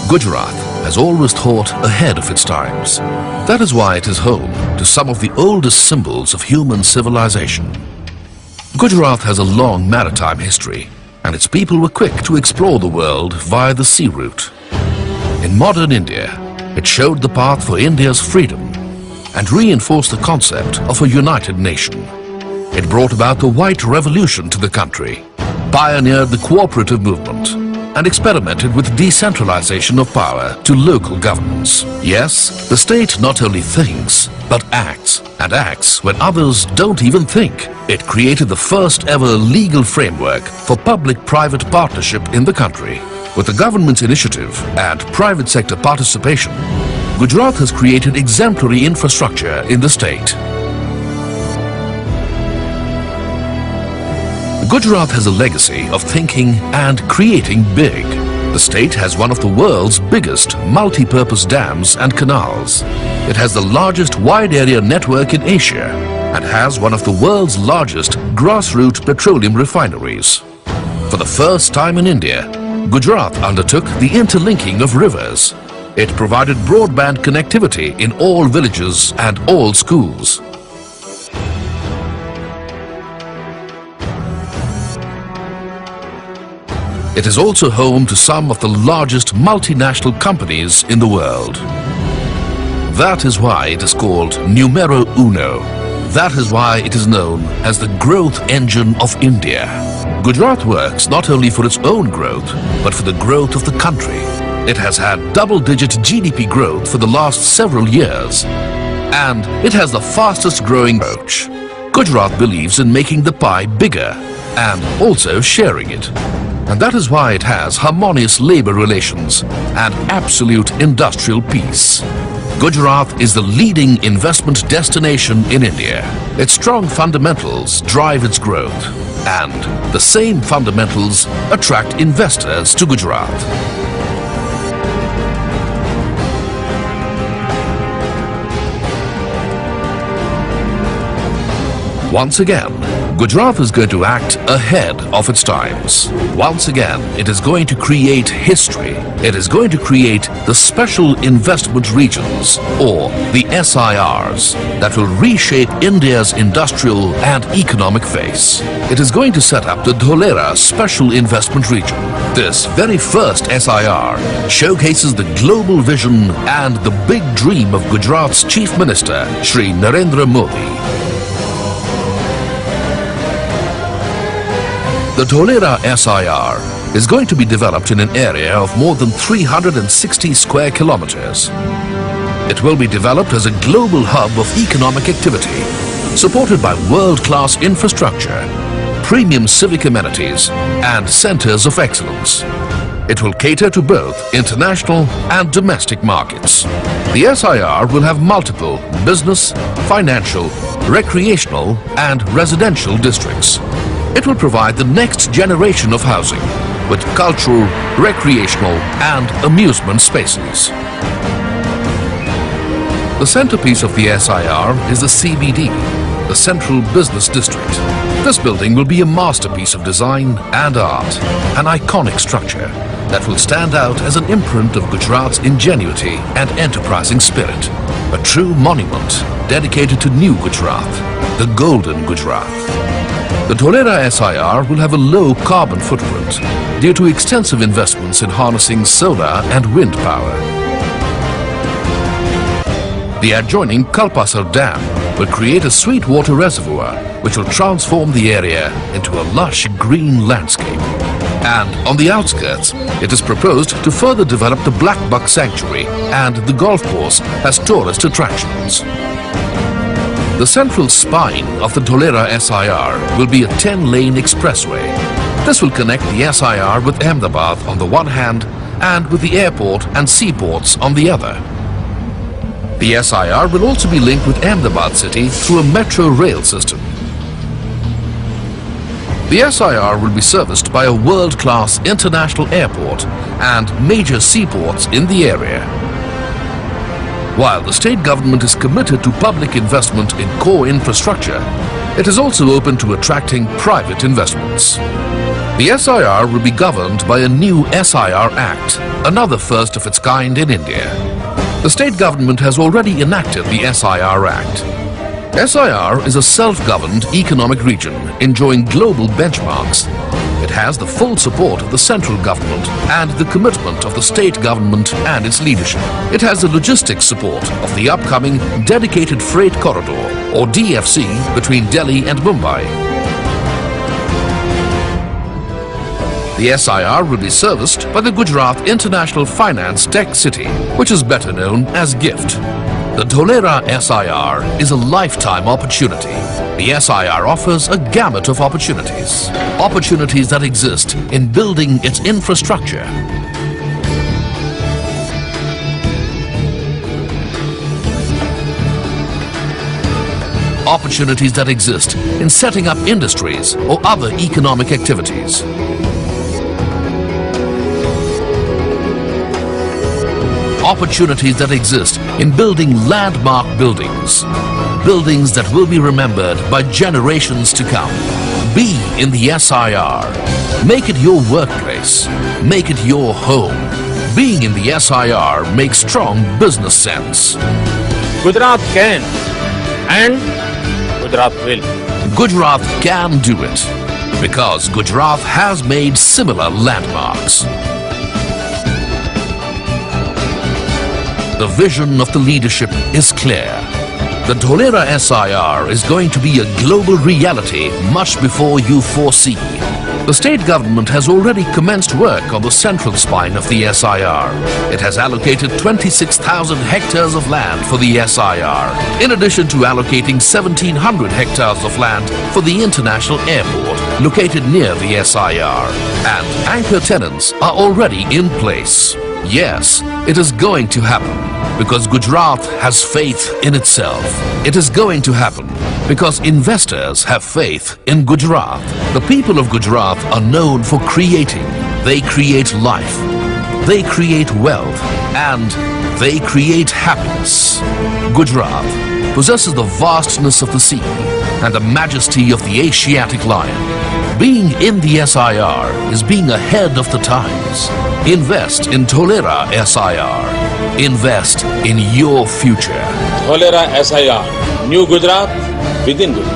Gujarat has always thought ahead of its times. That is why it is home to some of the oldest symbols of human civilization. Gujarat has a long maritime history, and its people were quick to explore the world via the sea route. In modern India, it showed the path for India's freedom and reinforced the concept of a united nation. It brought about the White Revolution to the country, pioneered the cooperative movement, and experimented with decentralization of power to local governments. Yes, the state not only thinks, but acts, and acts when others don't even think. It created the first ever legal framework for public-private partnership in the country. With the government's initiative and private sector participation, Gujarat has created exemplary infrastructure in the state. Gujarat has a legacy of thinking and creating big. The state has one of the world's biggest multi-purpose dams and canals. It has the largest wide-area network in Asia and has one of the world's largest grassroots petroleum refineries. For the first time in India, Gujarat undertook the interlinking of rivers. It provided broadband connectivity in all villages and all schools. It is also home to some of the largest multinational companies in the world. That is why it is called numero uno. That is why it is known as the growth engine of India. Gujarat works not only for its own growth, but for the growth of the country. It has had double-digit GDP growth for the last several years, and it has the fastest growing approach. Gujarat believes in making the pie bigger and also sharing it. And that is why it has harmonious labor relations and absolute industrial peace. Gujarat is the leading investment destination in India. Its strong fundamentals drive its growth, and the same fundamentals attract investors to Gujarat. Once again, Gujarat is going to act ahead of its times. Once again, it is going to create history. It is going to create the Special Investment Regions, or the SIRs, that will reshape India's industrial and economic face. It is going to set up the Dholera Special Investment Region. This very first SIR showcases the global vision and the big dream of Gujarat's Chief Minister, Shri Narendra Modi. The Dholera SIR is going to be developed in an area of more than 360 square kilometers. It will be developed as a global hub of economic activity, supported by world-class infrastructure, premium civic amenities, and centers of excellence. It will cater to both international and domestic markets. The SIR will have multiple business, financial, recreational, and residential districts. It will provide the next generation of housing with cultural, recreational and amusement spaces. The centerpiece of the SIR is the CBD, the Central Business District. This building will be a masterpiece of design and art, an iconic structure that will stand out as an imprint of Gujarat's ingenuity and enterprising spirit. A true monument dedicated to New Gujarat, the Golden Gujarat. The Dholera SIR will have a low carbon footprint due to extensive investments in harnessing solar and wind power. The adjoining Kalpasar Dam will create a sweetwater reservoir which will transform the area into a lush green landscape. And on the outskirts, it is proposed to further develop the Black Buck Sanctuary and the golf course as tourist attractions. The central spine of the Dholera SIR will be a 10-lane expressway. This will connect the SIR with Ahmedabad on the one hand and with the airport and seaports on the other. The SIR will also be linked with Ahmedabad city through a metro rail system. The SIR will be serviced by a world-class international airport and major seaports in the area. While the state government is committed to public investment in core infrastructure, it is also open to attracting private investments. The SIR will be governed by a new SIR Act, another first of its kind in India. The state government has already enacted the SIR Act. SIR is a self-governed economic region enjoying global benchmarks. It has the full support of the central government and the commitment of the state government and its leadership. It has the logistics support of the upcoming Dedicated Freight Corridor, or DFC, between Delhi and Mumbai. The SIR will be serviced by the Gujarat International Finance Tech City, which is better known as GIFT. The Dholera SIR is a lifetime opportunity. The SIR offers a gamut of opportunities. Opportunities that exist in building its infrastructure. Opportunities that exist in setting up industries or other economic activities. Opportunities that exist in building landmark buildings. Buildings that will be remembered by generations to come. Be in the SIR. Make it your workplace. Make it your home. Being in the SIR makes strong business sense. Gujarat can and Gujarat will. Gujarat can do it because Gujarat has made similar landmarks. The vision of the leadership is clear. The Dholera SIR is going to be a global reality much before you foresee. The state government has already commenced work on the central spine of the SIR. It has allocated 26,000 hectares of land for the SIR, in addition to allocating 1,700 hectares of land for the international airport located near the SIR. And anchor tenants are already in place. Yes, it is going to happen because Gujarat has faith in itself. It is going to happen because investors have faith in Gujarat. The people of Gujarat are known for creating. They create life, they create wealth, and they create happiness. Gujarat possesses the vastness of the sea and the majesty of the Asiatic lion. Being in the SIR is being ahead of the times. Invest in Dholera SIR. Invest in your future. Dholera SIR, New Gujarat within Gujarat.